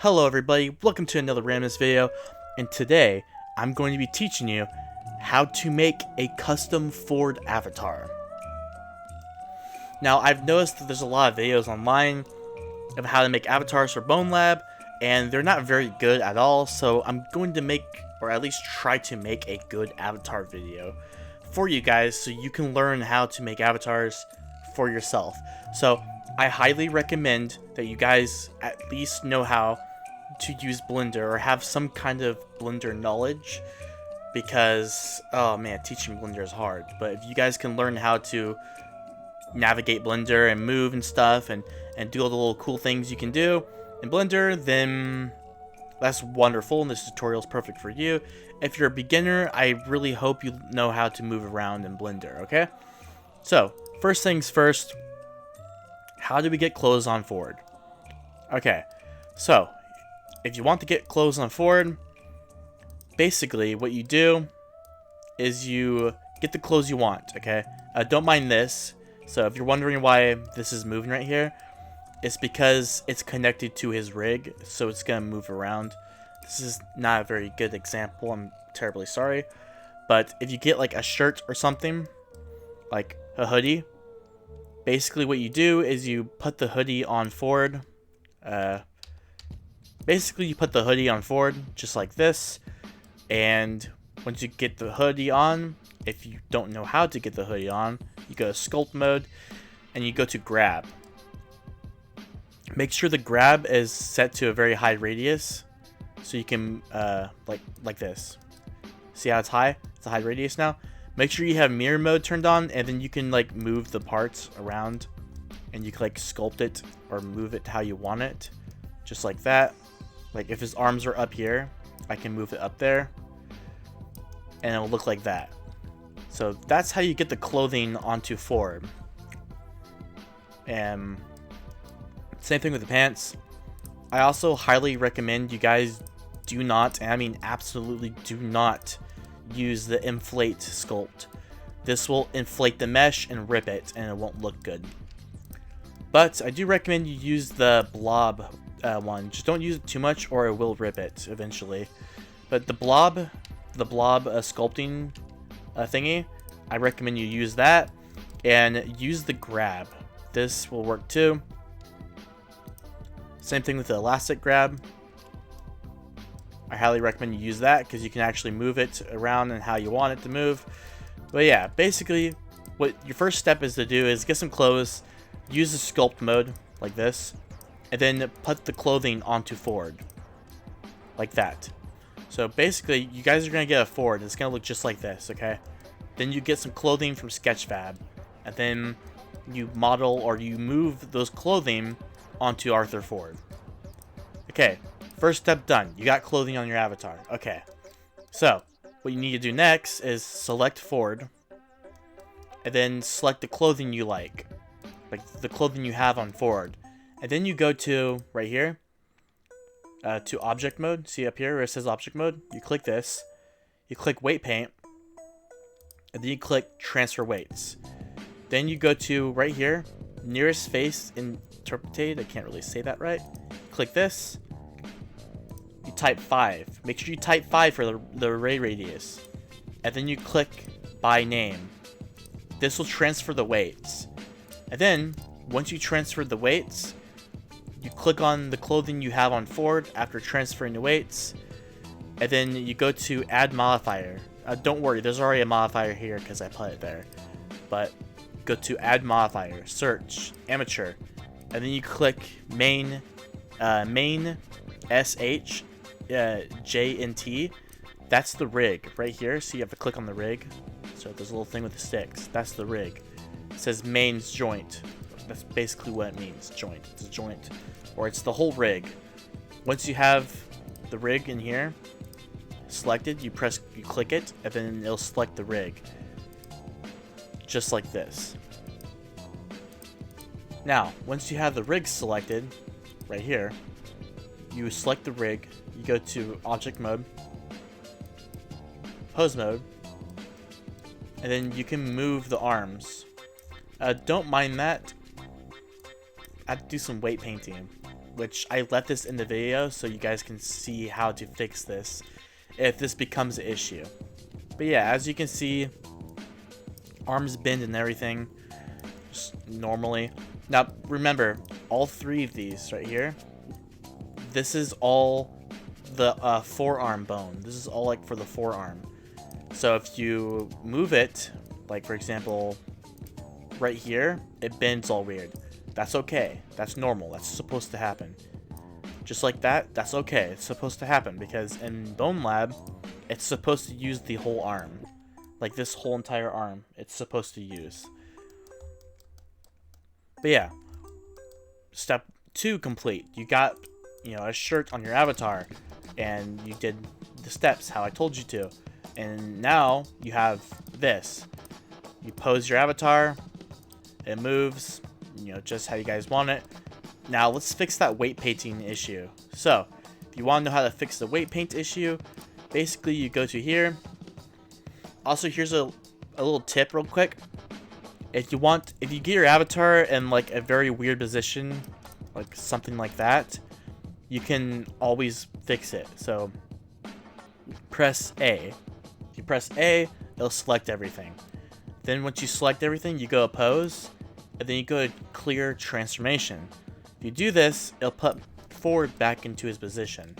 Hello everybody, welcome to another randomness video, and today I'm going to be teaching you how to make a custom Ford avatar. Now I've noticed that there's a lot of videos online of how to make avatars for BONELAB, and they're not very good at all, so I'm going to make, or at least try to make, a good avatar video for you guys so you can learn how to make avatars for yourself. So I highly recommend that you guys at least know how to use Blender or have some kind of Blender knowledge, because oh man, teaching Blender is hard. But if you guys can learn how to navigate Blender and move and stuff and do all the little cool things you can do in Blender, then that's wonderful, and this tutorial is perfect for you. If you're a beginner, I really hope you know how to move around in Blender, okay? So first things first, how do we get clothes on Ford? Okay, so if you want to get clothes on Ford, basically what you do is you get the clothes you want, okay? Don't mind this. So if you're wondering why this is moving right here, it's because it's connected to his rig, so it's gonna move around. This is not a very good example, I'm terribly sorry. But if you get like a shirt or something, like a hoodie, basically what you do is you put the hoodie on Ford. Basically you put the hoodie on Ford just like this, and once you get the hoodie on, if you don't know how to get the hoodie on, you go to sculpt mode and you go to grab. Make sure the grab is set to a very high radius, so you can like this. See how it's high? It's a high radius now. Make sure you have mirror mode turned on, and then you can like move the parts around, and you can like sculpt it or move it how you want it, just like that. Like if his arms are up here, I can move it up there, and it'll look like that. So that's how you get the clothing onto Ford. And same thing with the pants. I also highly recommend you guys do not, and I mean absolutely do not, use the inflate sculpt. This will inflate the mesh and rip it, and it won't look good. But I do recommend you use the blob one. Just don't use it too much, or it will rip it eventually. But the blob sculpting thingy, I recommend you use that, and use the grab. This will work too. Same thing with the elastic grab. I highly recommend you use that because you can actually move it around and how you want it to move. But yeah, basically what your first step is to do is get some clothes, use the sculpt mode like this, and then put the clothing onto Ford like that. So basically you guys are going to get a Ford. It's going to look just like this, okay? Then you get some clothing from Sketchfab, and then you model or you move those clothing onto Arthur Ford. Okay, first step done. You got clothing on your avatar. Okay, so what you need to do next is select Ford, and then select the clothing you like the clothing you have on Ford, and then you go to right here to object mode. See up here where it says object mode? You click this, you click weight paint, and then you click transfer weights. Then you go to right here, nearest face interpreted. I can't really say that right. Click this. You type 5. Make sure you type 5 for the array radius. And then you click by name. This will transfer the weights. And then, once you transfer the weights, you click on the clothing you have on Ford after transferring the weights. And then you go to add modifier. Don't worry, there's already a modifier here because I put it there. But go to add modifier, search, amateur. And then you click main SH JNT. That's the rig right here. So you have to click on the rig. So there's a little thing with the sticks. That's the rig. It says mains joint. That's basically what it means. Joint. It's a joint, or it's the whole rig. Once you have the rig in here selected, you click it, and then it'll select the rig. Just like this. Now, once you have the rig selected, right here, you select the rig, you go to object mode, pose mode, and then you can move the arms. Don't mind that. I have to do some weight painting. which I left this in the video so you guys can see how to fix this if this becomes an issue. But yeah, as you can see, arms bend and everything just normally. Now remember, all 3 of these right here, this is all the forearm bone. This is all like for the forearm. So if you move it, like for example right here, it bends all weird. That's okay. That's normal. That's supposed to happen. Just like that, that's okay. It's supposed to happen because in BONELAB, it's supposed to use the whole arm. Like this whole entire arm, it's supposed to use. But yeah, step 2 complete. You got, a shirt on your avatar, and you did the steps how I told you to. And now you have this. You pose your avatar, it moves, just how you guys want it. Now let's fix that weight painting issue. So if you want to know how to fix the weight paint issue, basically you go to here. Also, here's a little tip real quick. If you get your avatar in like a very weird position, like something like that, you can always fix it. So press A. If you press A, it'll select everything. Then once you select everything, you go to pose, and then you go to clear transformation. If you do this, it'll put forward back into his position,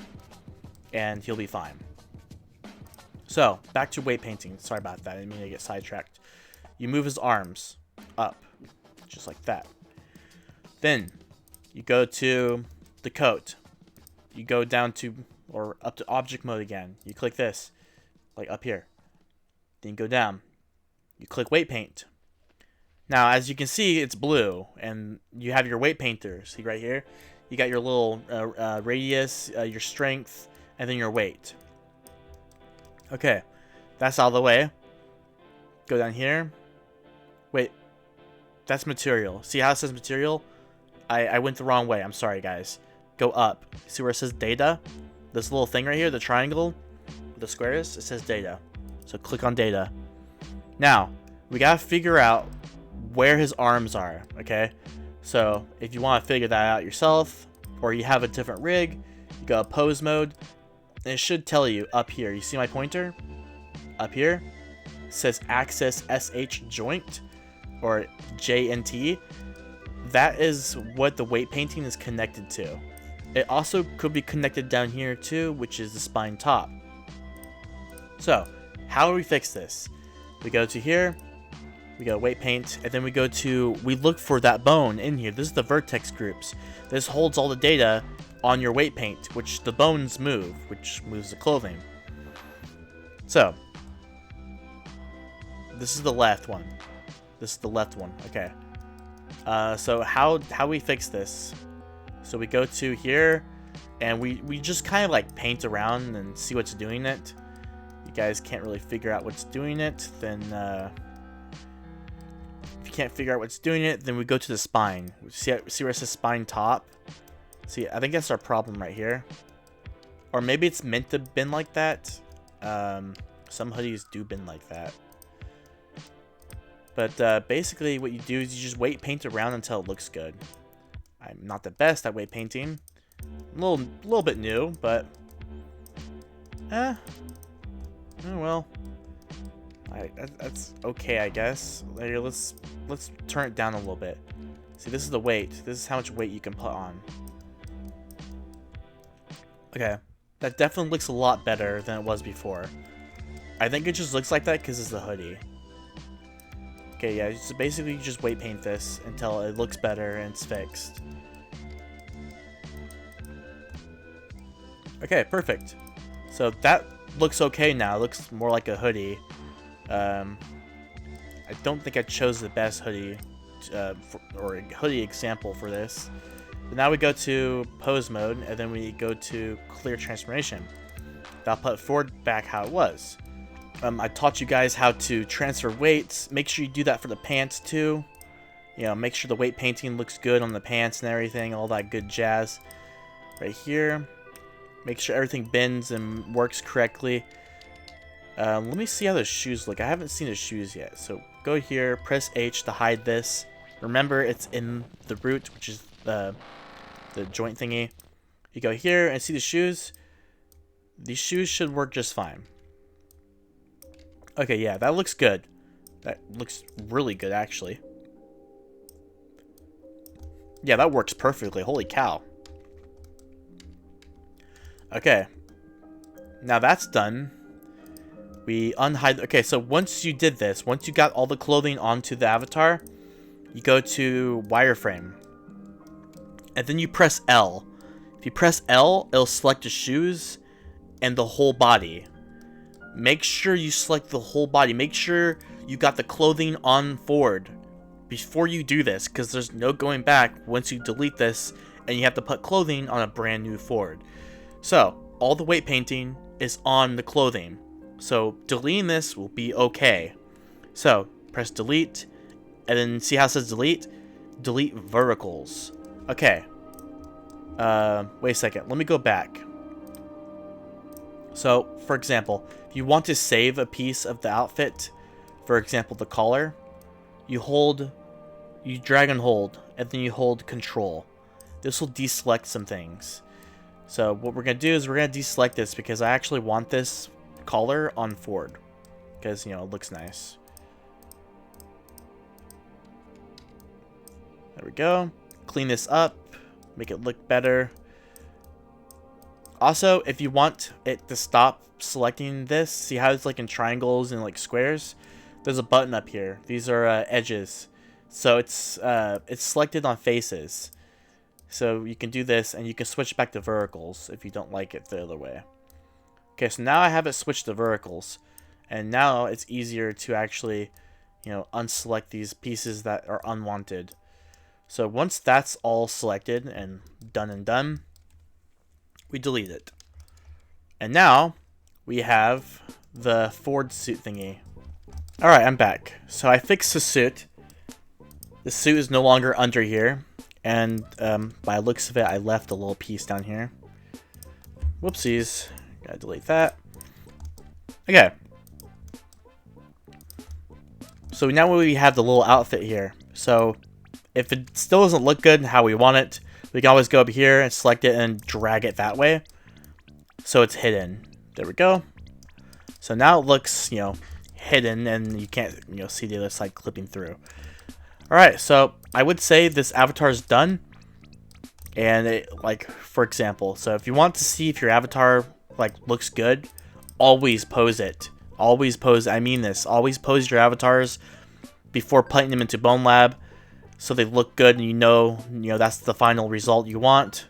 and he'll be fine. So back to weight painting. Sorry about that. I didn't mean to get sidetracked. You move his arms up, just like that. Then you go to the coat. You go down to, or up to object mode again. You click this, like up here. Then you go down. You click weight paint. Now, as you can see, it's blue, and you have your weight painter. See right here? You got your little radius, your strength, and then your weight. Okay, that's out of the way. Go down here. Wait, that's material. See how it says material? I went the wrong way. I'm sorry, guys. Go up. See where it says data? This little thing right here, the triangle with the squares, it says data. So click on data. Now, we gotta figure out where his arms are, okay? So if you want to figure that out yourself, or you have a different rig, you go to pose mode, and it should tell you up here. You see my pointer? Up here? It says access SH joint, or JNT. That is what the weight painting is connected to. It also could be connected down here too, which is the spine top. So, how do we fix this? We go to here, we go weight paint, and then we look for that bone in here. This is the vertex groups. This holds all the data on your weight paint, which the bones move, which moves the clothing. So, this is the left one. This is the left one, okay. So how we fix this? So we go to here, and we just kind of like paint around and see what's doing it. You guys can't really figure out what's doing it, then if you can't figure out what's doing it, then we go to the spine. See where it says spine top? See, I think that's our problem right here. Or maybe it's meant to bend like that. Some hoodies do bend like that. But basically what you do is you just weight paint around until it looks good. I'm not the best at weight painting. A little bit new, but oh well. That's okay, I guess. Here, let's turn it down a little bit. See, this is the weight. This is how much weight you can put on. Okay, that definitely looks a lot better than it was before. I think it just looks like that because it's the hoodie. Okay, yeah, so basically you just weight paint this until it looks better and it's fixed. Okay, perfect. So that looks okay now. It looks more like a hoodie. I don't think I chose the best hoodie or a hoodie example for this. But now we go to pose mode, and then we go to clear transformation. That'll put forward back how it was. I taught you guys how to transfer weights. Make sure you do that for the pants too. Make sure the weight painting looks good on the pants and everything, all that good jazz. Right here. Make sure everything bends and works correctly. Let me see how the shoes look. I haven't seen the shoes yet. So go here, press H to hide this. Remember, it's in the root, which is the joint thingy. You go here and see the shoes. These shoes should work just fine. Okay, yeah, that looks good. That looks really good, actually. Yeah, that works perfectly. Holy cow. Okay. Now that's done. We unhide. Okay, so once you did this, once you got all the clothing onto the avatar, you go to wireframe. And then you press L. If you press L, it'll select the shoes and the whole body. Make sure you select the whole body. Make sure you got the clothing on forward before you do this, because there's no going back once you delete this and you have to put clothing on a brand new forward. So, all the weight painting is on the clothing. So, deleting this will be okay. So, press delete, and then see how it says delete? Delete verticals. Okay. Wait a second. Let me go back. So, for example, if you want to save a piece of the outfit, for example, the collar, you drag and hold, and then you hold control. This will deselect some things. So what we're going to do is we're going to deselect this because I actually want this collar on forward. Because, you know, it looks nice. There we go. Clean this up. Make it look better. Also, if you want it to stop selecting this, see how it's like in triangles and like squares? There's a button up here. These are edges. So it's selected on faces. So you can do this and you can switch back to verticals if you don't like it the other way. Okay, so now I have it switched to verticals. And now it's easier to actually, you know, unselect these pieces that are unwanted. So once that's all selected and done, we delete it. And now we have the Ford suit thingy. Alright, I'm back. So I fixed the suit. The suit is no longer under here. And by looks of it, I left a little piece down here. Whoopsies. Gotta delete that. Okay. So now we have the little outfit here. So if it still doesn't look good how we want it, we can always go up here and select it and drag it that way. So it's hidden. There we go. So now it looks, you know, hidden and you can't, you know, see the other side clipping through. Alright, so I would say this avatar is done. And it, like, for example, so if you want to see if your avatar like looks good, always pose it. Always pose, I mean this, always pose your avatars before putting them into BONELAB so they look good and you know that's the final result you want.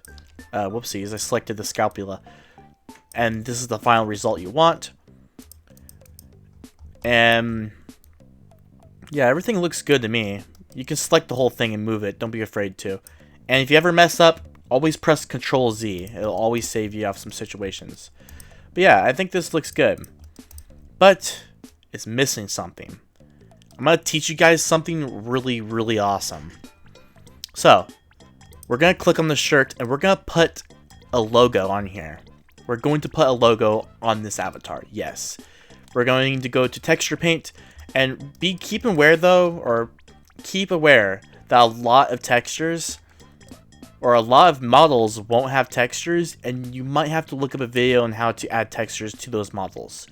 Whoopsies, I selected the scalpula. And this is the final result you want. And yeah, everything looks good to me. You can select the whole thing and move it. Don't be afraid to. And if you ever mess up, always press Control Z. It'll always save you off some situations. But yeah, I think this looks good. But it's missing something. I'm going to teach you guys something really, really awesome. So, we're going to click on the shirt and we're going to put a logo on here. We're going to put a logo on this avatar. Yes. We're going to go to texture paint and keep aware that a lot of textures or a lot of models won't have textures, and you might have to look up a video on how to add textures to those models.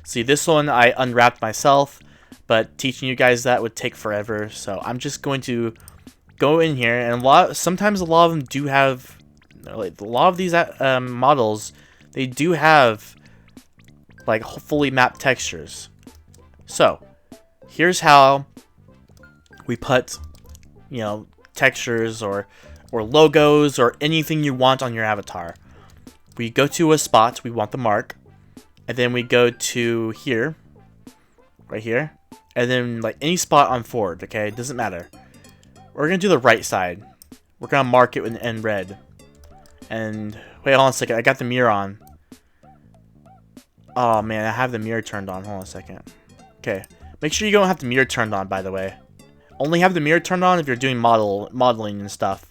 See, this one I unwrapped myself, but teaching you guys that would take forever, so I'm just going to go in here, and sometimes a lot of them do have, like, a lot of these models, they do have like fully mapped textures. So here's how we put, you know, textures or logos or anything you want on your avatar. We go to a spot, we want the mark, and then we go to here, right here, and then like any spot on forward, okay? It doesn't matter. We're gonna do the right side. We're gonna mark it in red. And wait, hold on a second, I got the mirror on. Oh man, I have the mirror turned on. Hold on a second. Okay, make sure you don't have the mirror turned on, by the way. Only have the mirror turned on if you're doing modeling and stuff.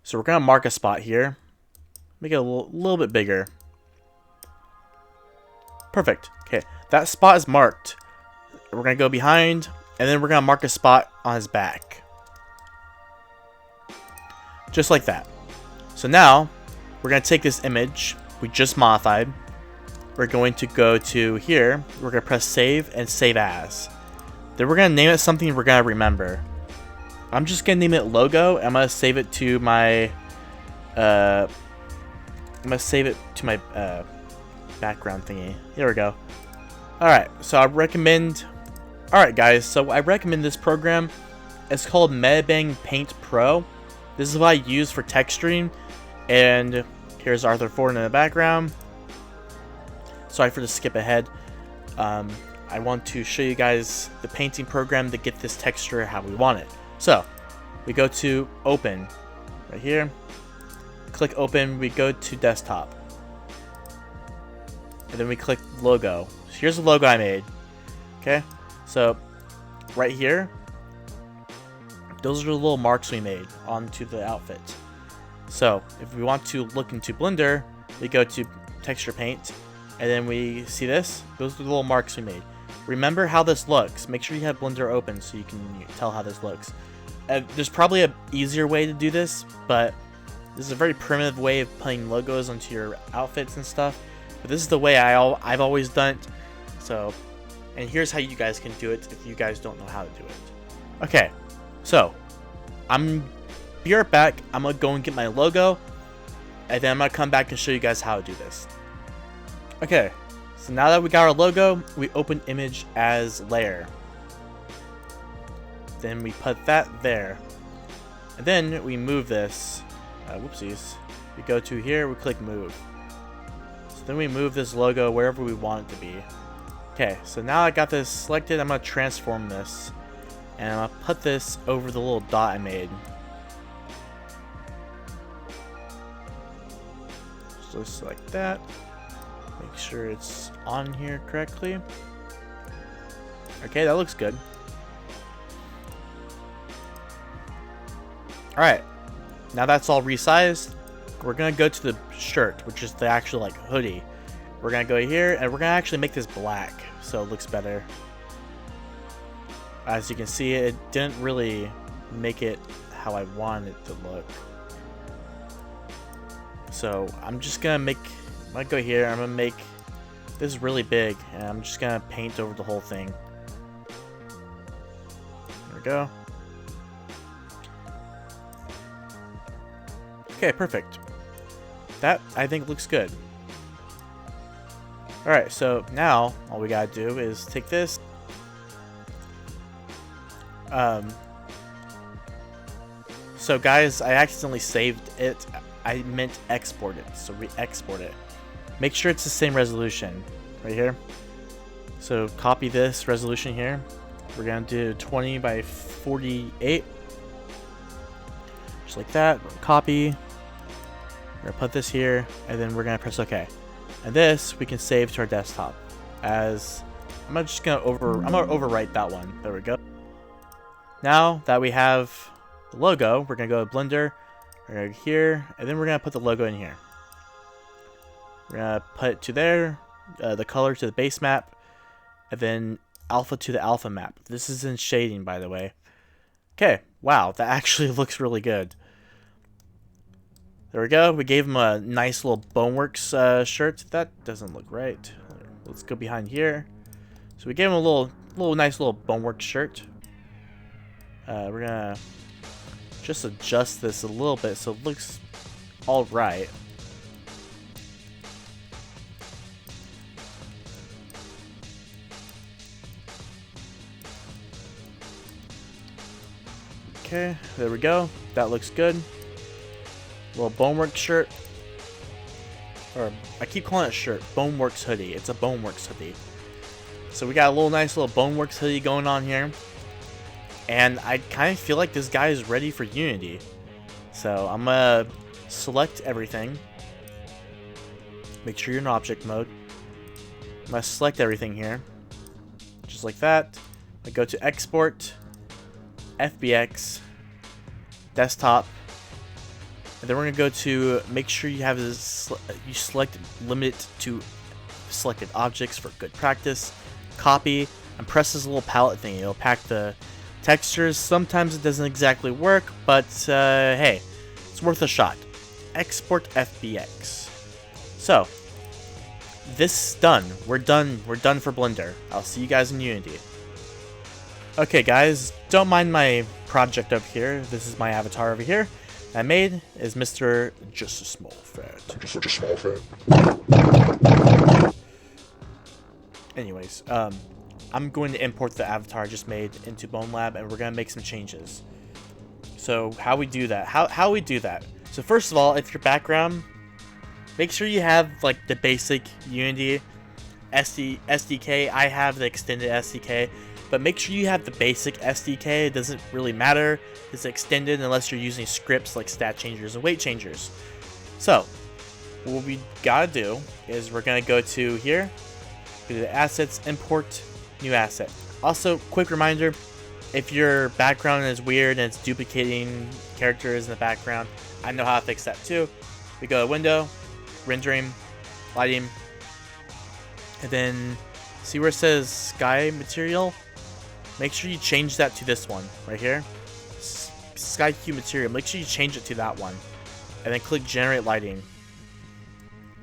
So we're gonna mark a spot here. Make it a little bit bigger. Perfect. Okay, that spot is marked. We're gonna go behind, and then we're gonna mark a spot on his back. Just like that. So now, we're going to take this image we just modified. We're going to go to here. We're going to press save and save as. Then we're going to name it something we're going to remember. I'm just going to name it logo. I'm going to save it to my background thingy. Here we go. Alright, so I recommend... Alright guys, so I recommend this program. It's called MetaBang Paint Pro. This is what I use for texturing. And here's Arthur Ford in the background. Sorry for the skip ahead. I want to show you guys the painting program to get this texture how we want it. So, we go to open, right here. Click open, we go to desktop. And then we click logo. So here's the logo I made. Okay, so right here, those are the little marks we made onto the outfit. So if we want to look into Blender, we go to texture paint, and then we see this. Those are the little marks we made. Remember how this looks. Make sure you have Blender open so you can tell how this looks. There's probably an easier way to do this, but this is a very primitive way of putting logos onto your outfits and stuff. But this is the way I've always done it. So, and here's how you guys can do it if you guys don't know how to do it. Okay, so be right back. I'm gonna go and get my logo, and then I'm gonna come back and show you guys how to do this. Okay, so now that we got our logo, we open image as layer. Then we put that there, and then we move this. Whoopsies. We go to here, we click move. So then we move this logo wherever we want it to be. Okay, so now I got this selected. I'm gonna transform this, and I'm gonna put this over the little dot I made. Just like that. Make sure it's on here correctly. Okay, that looks good. Alright, now that's all resized. We're gonna go to the shirt, which is the actual like hoodie. We're gonna go here and we're gonna actually make this black so it looks better. As you can see, it didn't really make it how I wanted it to look. So I'm just gonna go here, I'm gonna make this really big, and I'm just gonna paint over the whole thing. There we go. Okay, perfect. That, I think, looks good. Alright, so now all we gotta do is take this. So guys, I accidentally saved it. I meant export it, so re-export it. Make sure it's the same resolution, right here. So copy this resolution here. We're gonna do 20 by 48. Just like that, copy. We're gonna put this here, and then we're gonna press OK. And this we can save to our desktop. As I'm gonna overwrite that one. There we go. Now that we have the logo, we're gonna go to Blender. We're gonna go here, and then we're gonna put the logo in here. We're gonna put it to there, the color to the base map, and then alpha to the alpha map. This is in shading, by the way. Okay, wow, that actually looks really good. There we go. We gave him a nice little Boneworks shirt. That doesn't look right. Let's go behind here. So we gave him a nice little Boneworks shirt. We're gonna just adjust this a little bit so it looks all right. Okay, there we go. That looks good. Little Boneworks shirt. Or, I keep calling it shirt. Boneworks hoodie. It's a Boneworks hoodie. So we got a nice little Boneworks hoodie going on here. And I kind of feel like this guy is ready for Unity. So I'm going to select everything. Make sure you're in object mode. I'm going to select everything here. Just like that. I go to export. FBX. Desktop. And then we're going to go to make sure you have this, you select limit to selected objects for good practice. Copy and press this little palette thing. It'll pack the textures. Sometimes it doesn't exactly work, but hey, it's worth a shot. Export FBX. So, this is done. We're done for Blender. I'll see you guys in Unity. Okay guys, don't mind my project up here. This is my avatar over here. I made is Mr. Just a Small Fat. Just such a small fat. Anyways, I'm going to import the avatar I just made into BONELAB, and we're going to make some changes. So how we do that? How we do that? So first of all, if your background, make sure you have like the basic Unity SDK. I have the extended SDK, but make sure you have the basic SDK. It doesn't really matter. It's extended unless you're using scripts like stat changers and weight changers. So what we gotta do is we're gonna go to here, go to the assets, import new asset. Also, quick reminder, if your background is weird and it's duplicating characters in the background, I know how to fix that too. We go to window, rendering, lighting, and then see where it says sky material? Make sure you change that to this one right here. Sky hue material. Make sure you change it to that one. And then click generate lighting.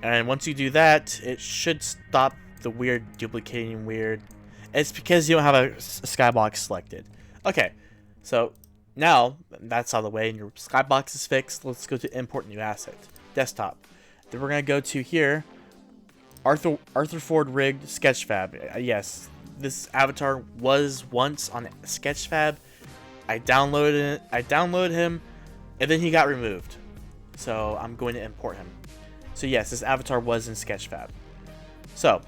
And once you do that, it should stop the weird duplicating weird. It's because you don't have a skybox selected. Okay, so now that's out of the way and your skybox is fixed. Let's go to import new asset. Desktop. Then we're going to go to here. Arthur Ford rigged Sketchfab. Yes, this avatar was once on Sketchfab. I downloaded him, and then he got removed. So I'm going to import him. So yes, this avatar was in Sketchfab. So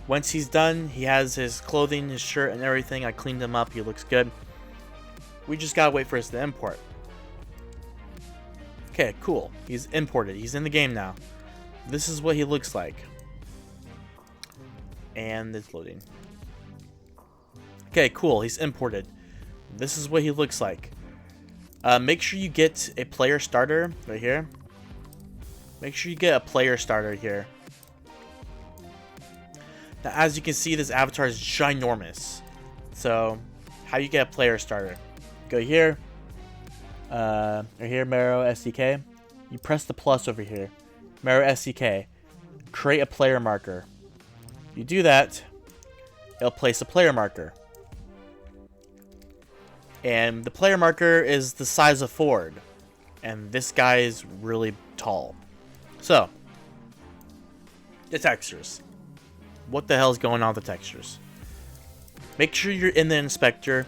once he's done, he has his clothing, his shirt, and everything. I cleaned him up. He looks good. We just gotta wait for us to import. Okay, cool. He's imported. He's in the game now. This is what he looks like. And it's loading. Okay, cool. He's imported. This is what he looks like. Make sure you get a player starter right here. Make sure you get a player starter here. Now, as you can see, this avatar is ginormous. So, how you get a player starter? Go here. Right here, Marrow SDK. You press the plus over here. Marrow SDK. Create a player marker. You do that, it'll place a player marker. And the player marker is the size of Ford. And this guy is really tall. So, the textures. What the hell is going on with the textures? Make sure you're in the inspector.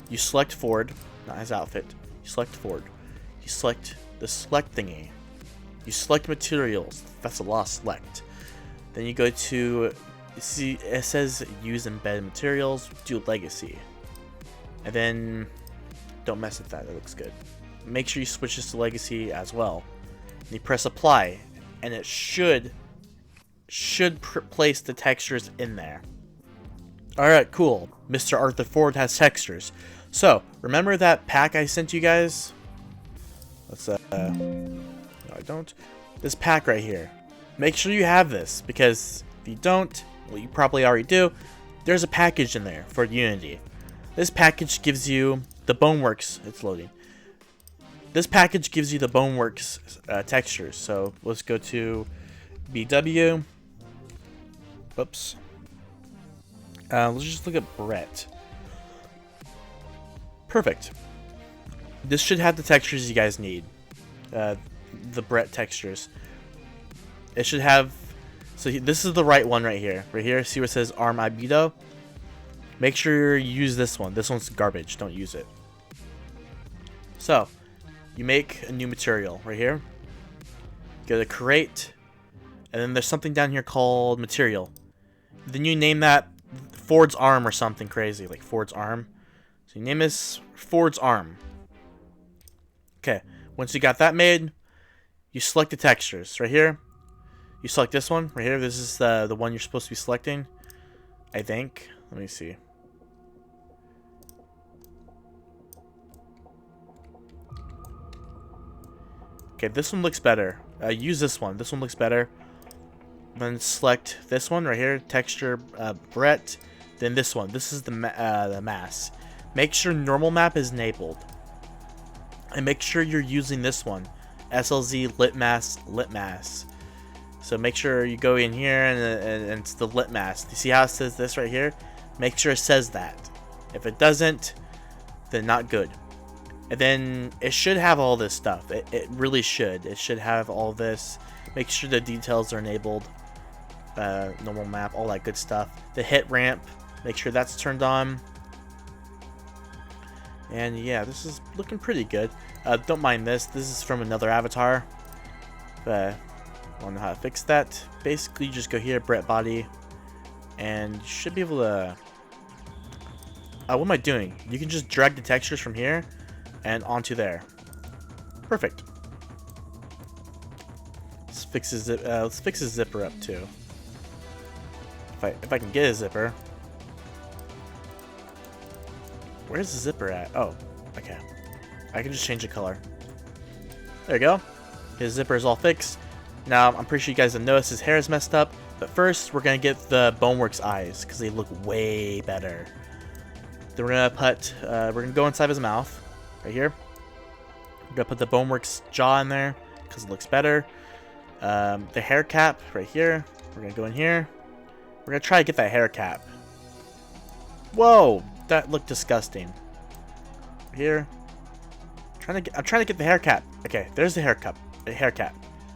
You select Ford, not his outfit. You select Ford. You select the select thingy. You select materials. That's a lot of select. Then you go to, see, it says use embedded materials. Do legacy. And then don't mess with that. It looks good. Make sure you switch this to legacy as well. And you press apply, and it should place the textures in there. Alright, cool. Mr. Arthur Ford has textures. So, remember that pack I sent you guys? Let's, no, I don't. This pack right here. Make sure you have this, because if you don't, well, you probably already do, there's a package in there for Unity. This package gives you the Boneworks. It's loading. This package gives you the Boneworks textures. So, let's go to BW. Whoops. Let's just look at Brett. Perfect. This should have the textures you guys need. The Brett textures. It should have... So this is the right one right here. Right here, see where it says Arm Ibido? Make sure you use this one. This one's garbage. Don't use it. So, you make a new material right here. Go to create. And then there's something down here called material. Then you name that Ford's arm or something crazy, like Ford's arm. So you name this Ford's arm. Okay, once you got that made, you select the textures right here. You select this one right here. This is the one you're supposed to be selecting, I think. Let me see. Okay, this one looks better. Use this one. This one looks better. Then select this one right here, texture, Brett. Then this one. This is the mass. Make sure normal map is enabled, and make sure you're using this one. SLZ lit mask. So make sure you go in here and it's the lit mask. You see how it says this right here? Make sure it says that. If it doesn't, then not good. And then it should have all this stuff. It really should. It should have all this. Make sure the details are enabled. Normal map, all that good stuff. The hit ramp, make sure that's turned on. And yeah, this is looking pretty good. Don't mind this. This is from another avatar. I don't know how to fix that. Basically, just go here, Brett body, and you should be able to. What am I doing? You can just drag the textures from here and onto there. Perfect. Let's fix his zipper up too. If I can get a zipper. Where's the zipper at? Oh, okay. I can just change the color. There you go. His zipper is all fixed. Now, I'm pretty sure you guys have noticed his hair is messed up. But first, we're going to get the Boneworks eyes, because they look way better. Then we're going to go inside his mouth, right here. We're going to put the Boneworks jaw in there, because it looks better. The hair cap, right here. We're going to go in here. We're going to try to get that hair cap. Whoa! That looked disgusting. Here. I'm trying to get the hair cap. Okay, there's the hair cap.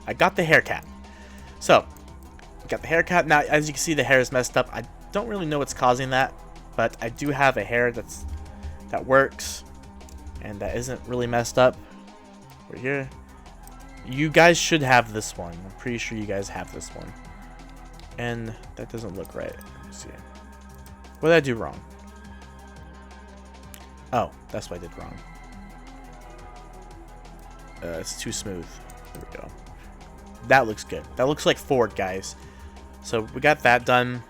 I got the hair cap. So, got the hair cap. Now, as you can see, the hair is messed up. I don't really know what's causing that, but I do have a hair that works, and that isn't really messed up. Right here. You guys should have this one. I'm pretty sure you guys have this one. And that doesn't look right. Let me see. What did I do wrong? Oh, that's what I did wrong. It's too smooth. There we go. That looks good. That looks like Ford, guys. So we got that done.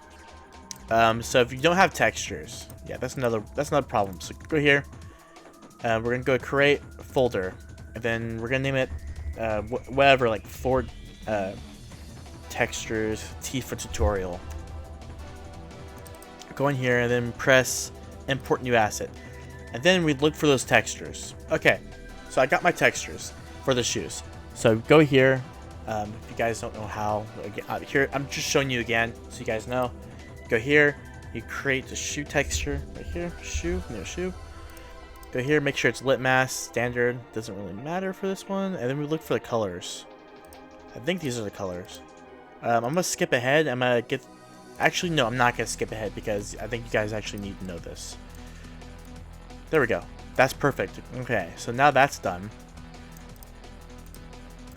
So if you don't have textures, yeah, that's another problem. So go here. We're gonna go create a folder, and then we're gonna name it whatever, like Ford textures T for tutorial. Go in here and then press import new asset. And then we look for those textures. Okay, so I got my textures for the shoes. So go here. If you guys don't know how, again, here I'm just showing you again so you guys know. Go here, you create the shoe texture right here. Shoe, no shoe. Go here, make sure it's lit mask, standard. Doesn't really matter for this one. And then we look for the colors. I think these are the colors. I'm gonna skip ahead. I'm gonna get. Actually, no, I'm not gonna skip ahead because I think you guys actually need to know this. There we go. That's perfect. Okay, so now that's done.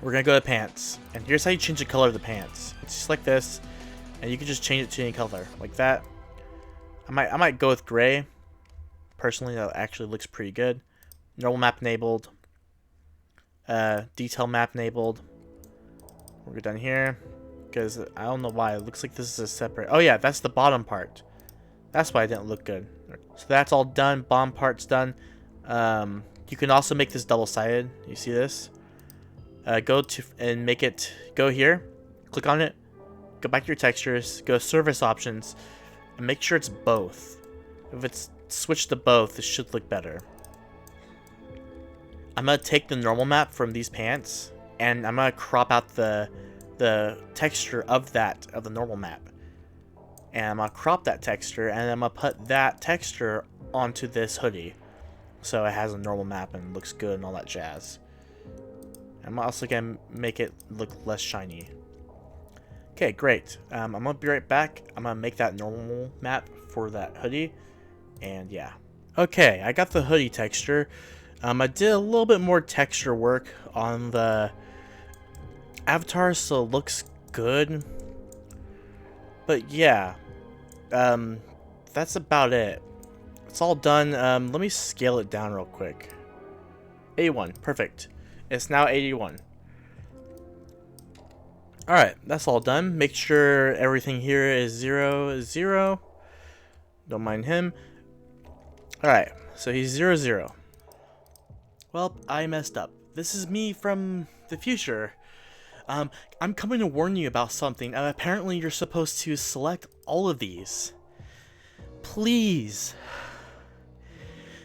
We're gonna go to pants, and here's how you change the color of the pants. It's just like this, and you can just change it to any color, like that. I might go with gray. Personally, that actually looks pretty good. Normal map enabled. Detail map enabled. We're done here, because I don't know why it looks like this is a separate. Oh yeah, that's the bottom part. That's why it didn't look good. So that's all done. Bottom part's done. You can also make this double-sided. You see this? Go to and make it. Go here. Click on it. Go back to your textures. Go to service options, and make sure it's both. If it's switched to both, it should look better. I'm gonna take the normal map from these pants, and I'm gonna crop out the texture of the normal map. And I'm gonna crop that texture, and I'm gonna put that texture onto this hoodie, so it has a normal map and looks good and all that jazz. I'm also gonna make it look less shiny. Okay, great. I'm gonna be right back. I'm gonna make that normal map for that hoodie, and yeah. Okay, I got the hoodie texture. I did a little bit more texture work on the avatar, so it looks good. But yeah, that's about it. It's all done. Let me scale it down real quick. 81, perfect. It's now 81. Alright, that's all done. Make sure everything here is 0. Don't mind him. Alright, so he's 0. Well, I messed up. This is me from the future. I'm coming to warn you about something. Apparently you're supposed to select all of these. Please.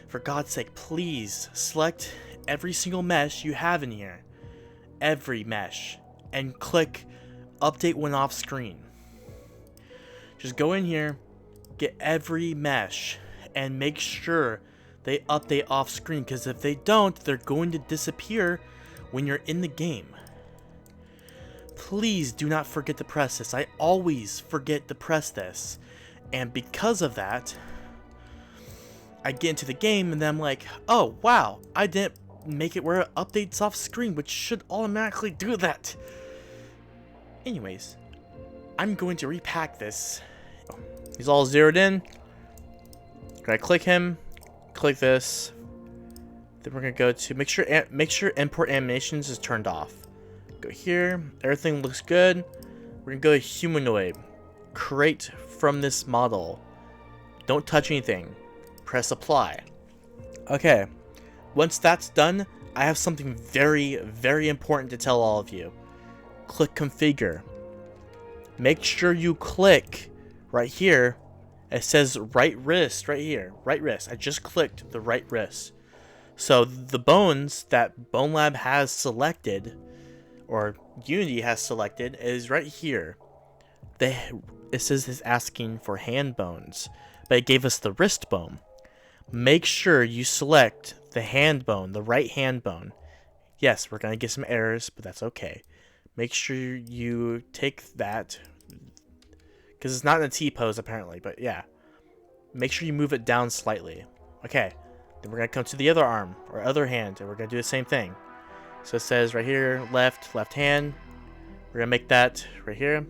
For God's sake, please select every single mesh you have in here. every mesh and click update when off screen. Just go in here, get every mesh, and make sure they update off screen, because if they don't, they're going to disappear when you're in the game. Please do not forget to press this. I always forget to press this, and because of that, I get into the game and then I'm like, oh wow, I didn't make it where it updates off screen, which should automatically do that. Anyways, I'm going to repack this. He's all zeroed in. Gonna click him, click this. Then we're gonna go to make sure import animations is turned off. Go here, everything looks good. We're gonna go to humanoid. Create from this model. Don't touch anything. Press apply. Okay, once that's done, I have something very, very important to tell all of you. Click configure. Make sure you click right here. It says right wrist right here. Right wrist. I just clicked the right wrist. So the bones that BONELAB has selected, or Unity has selected, is right here. It says it's asking for hand bones, but it gave us the wrist bone. Make sure you select the hand bone, the right hand bone. Yes, we're going to get some errors, but that's okay. Make sure you take that, because it's not in a T-pose apparently, but yeah. Make sure you move it down slightly. Okay, then we're going to come to the other arm, or other hand, and we're going to do the same thing. So it says right here, left hand. We're going to make that right here,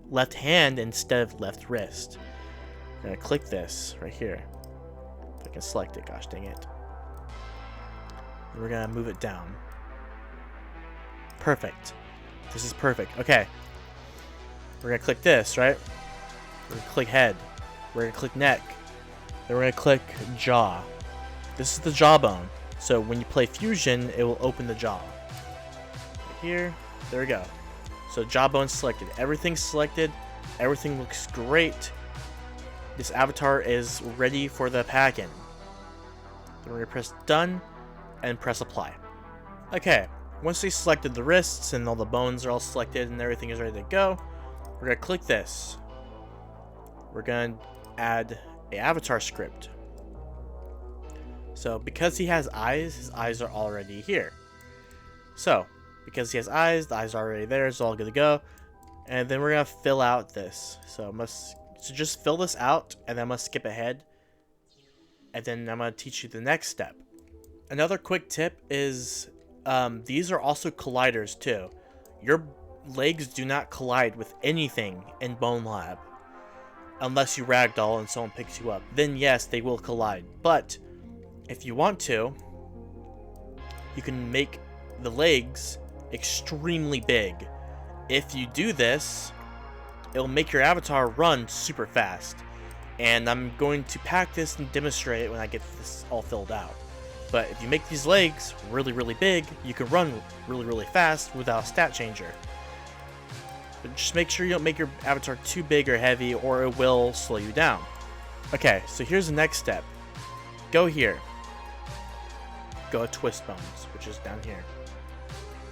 left hand instead of left wrist. We're going to click this right here. If I can select it, gosh dang it. We're going to move it down. Perfect. This is perfect. Okay. We're going to click this, right? We're going to click head. We're going to click neck. Then we're going to click jaw. This is the jawbone. So when you play Fusion, it will open the jaw. Right here. There we go. So jawbone selected. Everything's selected. Everything looks great. This avatar is ready for the pack-in. Then we're going to press done and press apply. Okay. Once we selected the wrists and all the bones are all selected and everything is ready to go, we're going to click this. We're going to add an avatar script. So because he has eyes, his eyes are already here. So because he has eyes, the eyes are already there, it's all good to go. And then we're going to fill out this. So just fill this out, and then I'm going to skip ahead. And then I'm going to teach you the next step. Another quick tip is these are also colliders too. Your legs do not collide with anything in BONELAB. Unless you ragdoll and someone picks you up. Then yes, they will collide. But if you want to, you can make the legs extremely big. If you do this, it'll make your avatar run super fast. And I'm going to pack this and demonstrate it when I get this all filled out. But if you make these legs really, really big, you can run really, really fast without a stat changer. But just make sure you don't make your avatar too big or heavy, or it will slow you down. Okay, so here's the next step. Go here. Go to twist bones, which is down here.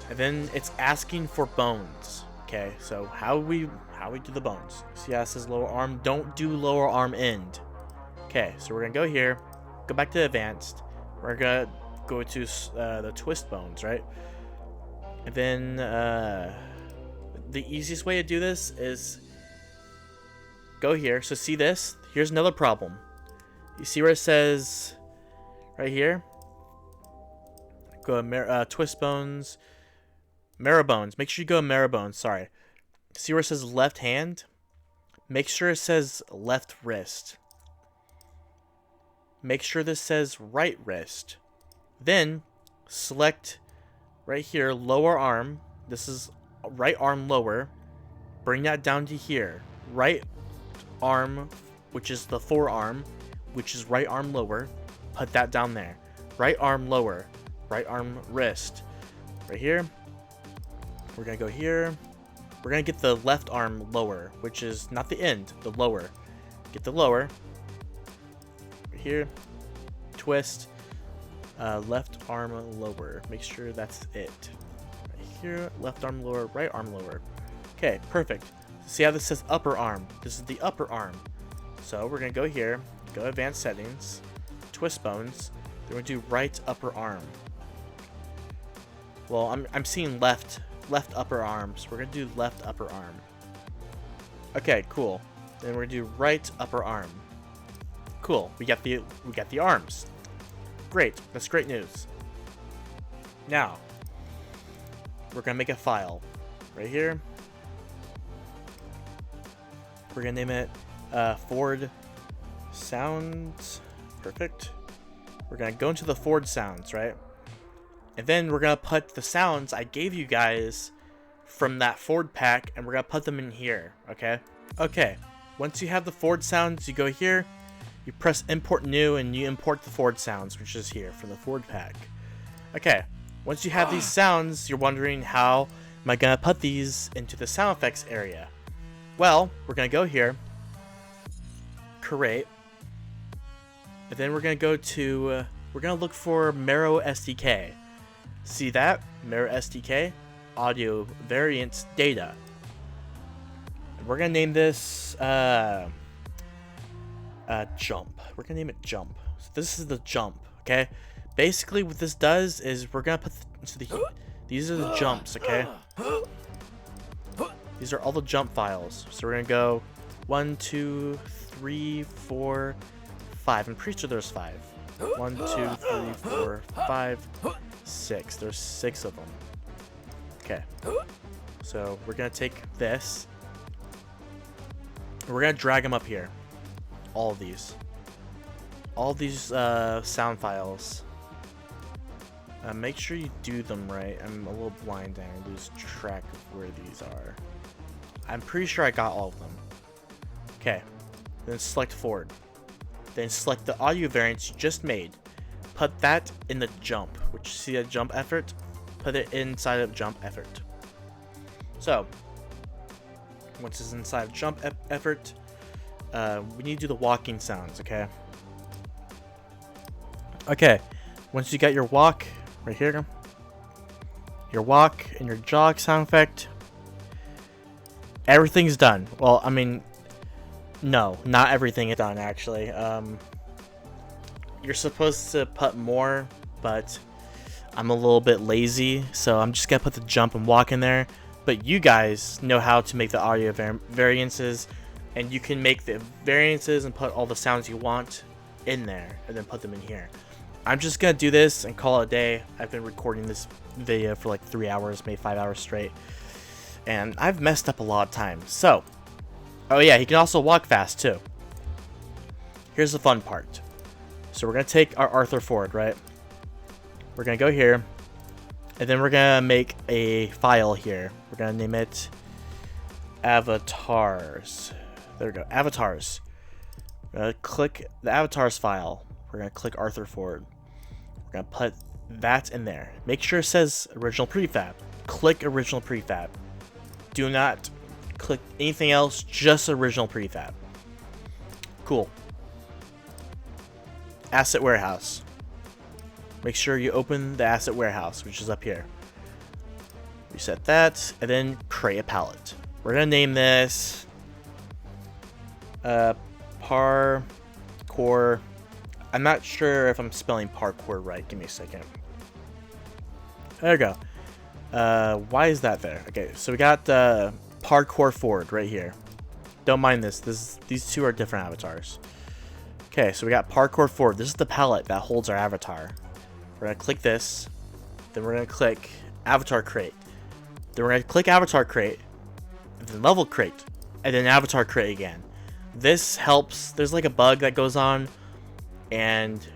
And then it's asking for bones. Okay, so how we do the bones? See how it says lower arm? Don't do lower arm end. Okay, so we're gonna go here, go back to advanced. We're gonna go to the twist bones, right? And then the easiest way to do this is go here. So see this? Here's another problem. You see where it says right here? Go to twist bones, marrow bones. Make sure you go to marrow bones. Sorry. See where it says left hand? Make sure it says left wrist. Make sure this says right wrist. Then select right here lower arm. This is right arm lower. Bring that down to here. Right arm, which is the forearm, which is right arm lower. Put that down there. Right arm lower. Right arm wrist. Right here. We're going to go here. We're going to get the left arm lower, which is not the end, the lower. Get the lower. Here, twist, left arm lower. Make sure that's it. Right here, left arm lower, right arm lower. Okay, perfect. See how this says upper arm? This is the upper arm. So we're gonna go here, go advanced settings, twist bones, then we're gonna do right upper arm. Well, I'm seeing left upper arm, so we're gonna do left upper arm. Okay, cool. Then we're gonna do right upper arm. Cool. We got the arms. Great. That's great news. Now we're gonna make a file right here. We're gonna name it Ford Sounds. Perfect. We're gonna go into the Ford Sounds, right? And then we're gonna put the sounds I gave you guys from that Ford pack, and we're gonna put them in here. Okay. Okay. Once you have the Ford Sounds, you go here, you press import new, and you import the Ford Sounds, which is here for the Ford pack. Okay. Once you have these sounds, you're wondering, how am I gonna put these into the sound effects area? Well, we're gonna go here, create, and then we're gonna go to we're gonna look for Mero SDK. See that? Mero SDK, audio variant data. And we're gonna name this jump. We're gonna name it jump. So this is the jump. Okay. Basically, what this does is we're gonna put these are the jumps. Okay. These are all the jump files. So we're gonna go 1, 2, 3, 4, 5. I'm pretty sure there's 5. 1, 2, 3, 4, 5, 6. There's 6 of them. Okay. So we're gonna take this. We're gonna drag them up here. All of these. All these sound files. Make sure you do them right. I'm a little blind and I lose track of where these are. I'm pretty sure I got all of them. Okay. Then select Ford. Then select the audio variants you just made. Put that in the jump, which, see a jump effort? Put it inside of jump effort. So, once it's inside of jump effort, we need to do the walking sounds, okay? Okay, once you got your walk right here, your walk and your jog sound effect, everything's done. Well, I mean, no, not everything is done, actually. You're supposed to put more, but I'm a little bit lazy, so I'm just gonna put the jump and walk in there. But you guys know how to make the audio variances, and you can make the variances and put all the sounds you want in there, and then put them in here. I'm just gonna do this and call it a day. I've been recording this video for like 3 hours, maybe 5 hours straight, and I've messed up a lot of times. So, oh yeah, he can also walk fast too. Here's the fun part. So we're gonna take our Arthur Ford, right? We're gonna go here, and then we're gonna make a file here. We're gonna name it avatars. There we go, avatars. We're gonna click the avatars file. We're gonna click Arthur Ford. We're gonna put that in there. Make sure it says original prefab. Click original prefab. Do not click anything else, just original prefab. Cool. Asset warehouse. Make sure you open the asset warehouse, which is up here. Reset that, and then create a palette. We're gonna name this parkour. I'm not sure if I'm spelling parkour right. Give me a second. There we go. Why is that there? Okay, so we got parkour Ford right here. Don't mind this. These two are different avatars. Okay, so we got parkour Ford. This is the palette that holds our avatar. We're gonna click this. Then we're gonna click avatar crate. Then we're gonna click avatar crate. And then level crate. And then avatar crate again. This helps. There's like a bug that goes on, and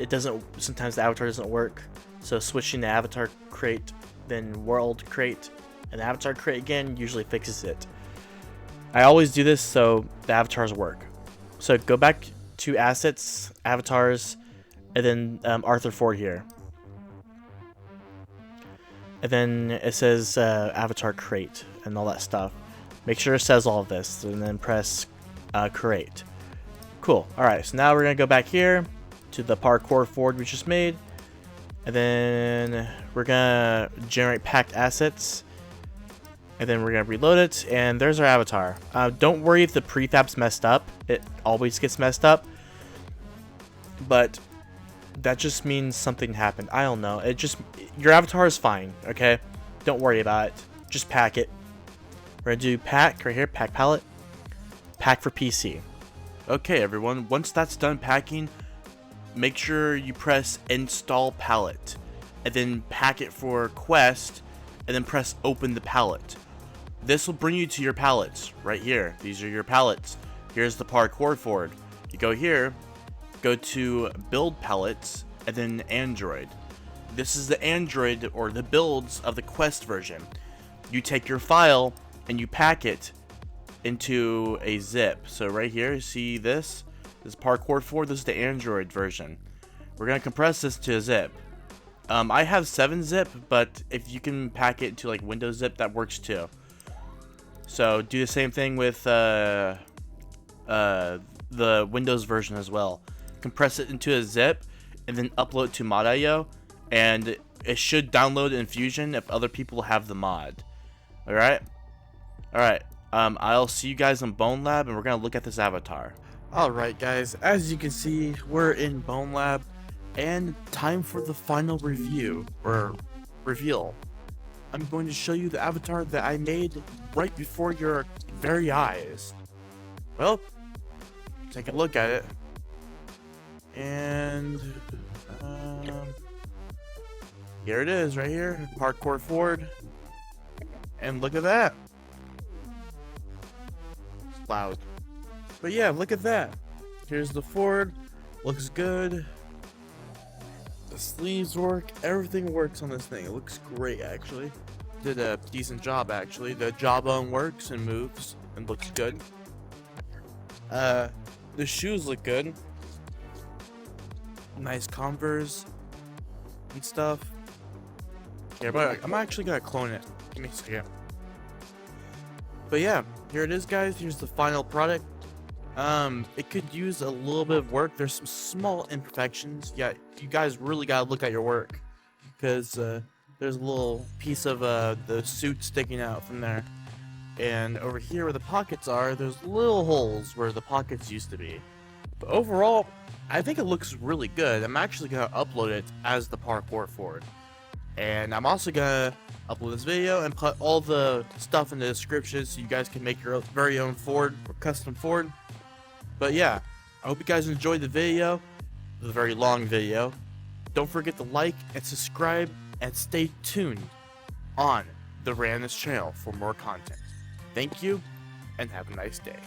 it doesn't. Sometimes the avatar doesn't work. So switching to avatar crate, then world crate, and avatar crate again usually fixes it. I always do this so the avatars work. So go back to assets, avatars, and then Arthur Ford here. And then it says avatar crate and all that stuff. Make sure it says all of this, and then press create. Cool. Alright, so now we're going to go back here to the parkour Ford we just made. And then we're gonna generate packed assets. And then we're gonna reload it, and there's our avatar. Don't worry if the prefab's messed up. It always gets messed up. But that just means something happened. I don't know. Your avatar is fine, okay? Don't worry about it. Just pack it. We're gonna do pack right here, pack palette. Pack for PC. Okay, everyone. Once that's done packing, make sure you press install palette. And then pack it for quest, and then press open the palette. This will bring you to your palettes right here. These are your palettes. Here's the parkour Ford. You go here, go to build palettes, and then Android. This is the Android or the builds of the quest version. You take your file and you pack it into a zip. So right here, see this? This is parkour Ford. This is the Android version. We're gonna compress this to a zip. I have 7-zip, but if you can pack it to like Windows zip, that works too. So do the same thing with the Windows version as well. Compress it into a zip and then upload to mod.io, and it should download in Fusion if other people have the mod. Alright? I'll see you guys in BONELAB, and we're gonna look at this avatar. Alright guys, as you can see, we're in BONELAB, and time for the final review, or reveal. I'm going to show you the avatar that I made right before your very eyes. Well, take a look at it. And here it is right here, parkour Ford. And look at that. It's loud. But yeah, look at that. Here's the Ford. Looks good. The sleeves work. Everything works on this thing. It looks great, actually. Did a decent job, actually. The jawbone works and moves and looks good. The shoes look good. Nice Converse and stuff. Yeah, but I'm actually gonna clone it. Give me a second. But yeah, here it is, guys. Here's the final product. It could use a little bit of work. There's some small imperfections. Yeah, you guys really gotta look at your work, because there's a little piece of the suit sticking out from there, and over here where the pockets are, there's little holes where the pockets used to be. But overall, I think it looks really good. I'm actually gonna upload it as the parkour Ford, and I'm also gonna upload this video and put all the stuff in the description so you guys can make your very own Ford or custom Ford. But yeah, I hope you guys enjoyed the video. It was a very long video. Don't forget to like and subscribe, and stay tuned on the Randomness channel for more content. Thank you, and have a nice day.